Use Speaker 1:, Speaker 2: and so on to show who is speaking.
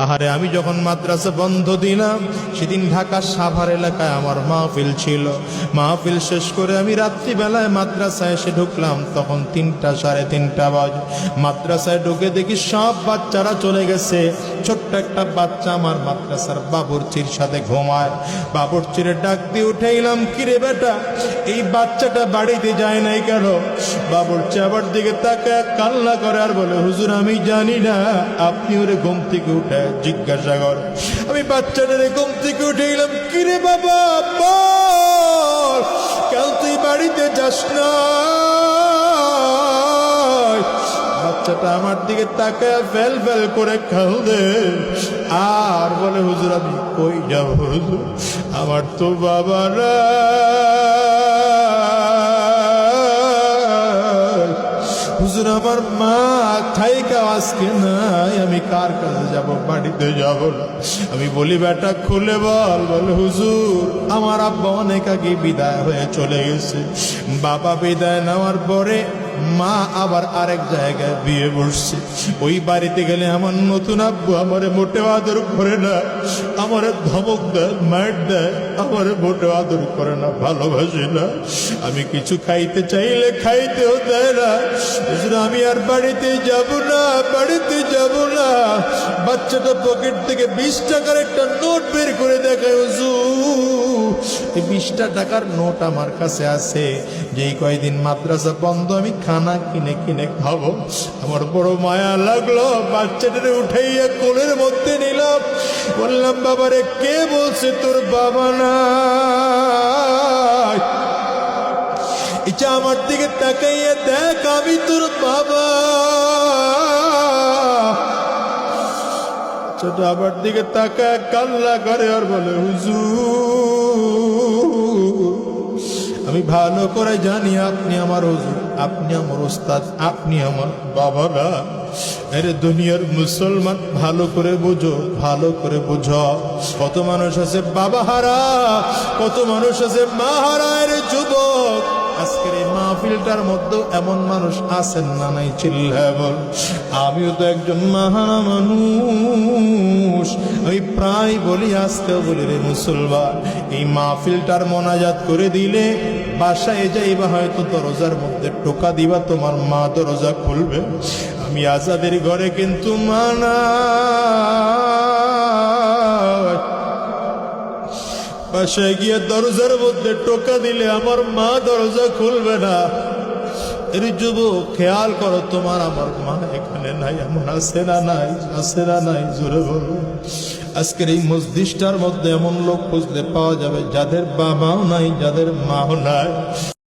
Speaker 1: আহারে আমি যখন মাদ্রাসা বন্ধ দিলাম সেদিন ঢাকা সাভার এলাকায় আমার মাহফিল ছিল। মাহফিল শেষ করে আমি রাত্রিবেলায় মাদ্রাসায় এসে ঢুকলাম, তখন 3টা সাড়ে 3টা বাজে। মাদ্রাসায় ঢুকে দেখি সব বাচ্চারা চলে গেছে, ছোট্ট একটা বাচ্চা আমার মাদ্রাসার বাবুর্চির সাথে ঘুমায়। বাবুর্চিরে ডাক দিয়ে উঠাইলাম, কিরে বেটা এই বাচ্চাটা বাড়িতে যায় নাই কেন? বাবুর্চি আবার দিকে তাকায় কান্না করে আর বলে, হুজুর আমি জানি না, আপনি ওরে ঘুম থেকে উঠে জিজ্ঞাসা কর। আমি বাচ্চাটারে ঘুম থেকে উঠে গেলাম, কিরে বাবা বল কেন তুই বাড়িতে যাস না? বাচ্চাটা আমার দিকে তাকায় ফেল ফেল করে কাঁদে আর বলে, হুজুর আমি কই যাব হুজুর, আমার তো বাবা না, হুজুর আমার মা থাইকা আজকে নাই, আমি কার কাছে যাব, বাড়িতে যাব না। আমি বলি বেটা খুলে বল। বলে হুজুর আমার আব্বা অনেক আগে বিদায় হয়ে চলে গেছে। বাবা বিদায় নেওয়ার পরে মা আবার আরেক জায়গায় বিয়ে বসছে। ওই বাড়িতে গেলে আমার নতুন আব্বু আমারে মোটেও আদর করে না, আমারে ধমক দেয়, মার দেয়, আমারে মোটেও আদর করে না, ভালোবাসে না। আমি কিছু খাইতে চাইলে খাইতেও দেয় না। আমি আর বাড়িতে যাব না, বাড়িতে যাব না। বাচ্চাটা পকেট থেকে 20 টাকার একটা নোট বের করে দেখায়, হুজুর এই 20টা টাকার নোট আমার কাছে আছে, যেই কয়দিন মাদ্রাসা বন্ধ আমি খানা কিনে কিনে খাবো। আমার বড় মায়া লাগলো, বাচ্চাটারে উঠাইয়া কোলের মধ্যে নিলাম, বললাম বাবারে কে বলছে তোর বাবা নাই? এটা আমার দিকে তাকাইয়া দেখ, আমি তোর বাবা। ছোট আমার দিকে তাকায় কান্না করে আর বলে, হুজুর আমি ভালো করে জানি আপনি আমার হুজুর, আপনি আমার ওস্তাদ, আপনি আমার বাবা না। আরে দুনিয়ার মুসলমান ভালো করে বুঝো, ভালো করে বুঝো। কত মানুষ আছে বাবা হারা, কত মানুষ আছে মা হারা। আরে যুবক আজকের এই মাহফিলটার মধ্যে এমন মানুষ আছেন না নাই? চিল্লায় বল। আমিও তো একজন মাহারা মানুষ। আমি প্রায় বলি, আজকেও বলি রে মুসলমান, এই মাহফিলটার মোনাজাত করে দিলে বাসায় যাইবা, হয়তো দরজার মধ্যে টোকা দিবা, তোমার মা দরজা খুলবে। আমি আজাদের ঘরে কিন্তু মানা বাসায় গিয়ে দরজার মধ্যে টোকা দিলে আমার মা দরজা খুলবে না। এর যুবক খেয়াল করো, তোমার আমার মা এখানে নাই, এমন আছে না নাই? আছে না নাই? জোরে বলো। আজকের এই মসজিদটার মধ্যে এমন লোক খুঁজলে পাওয়া যাবে যাদের বাবাও নাই, যাদের মাও নাই।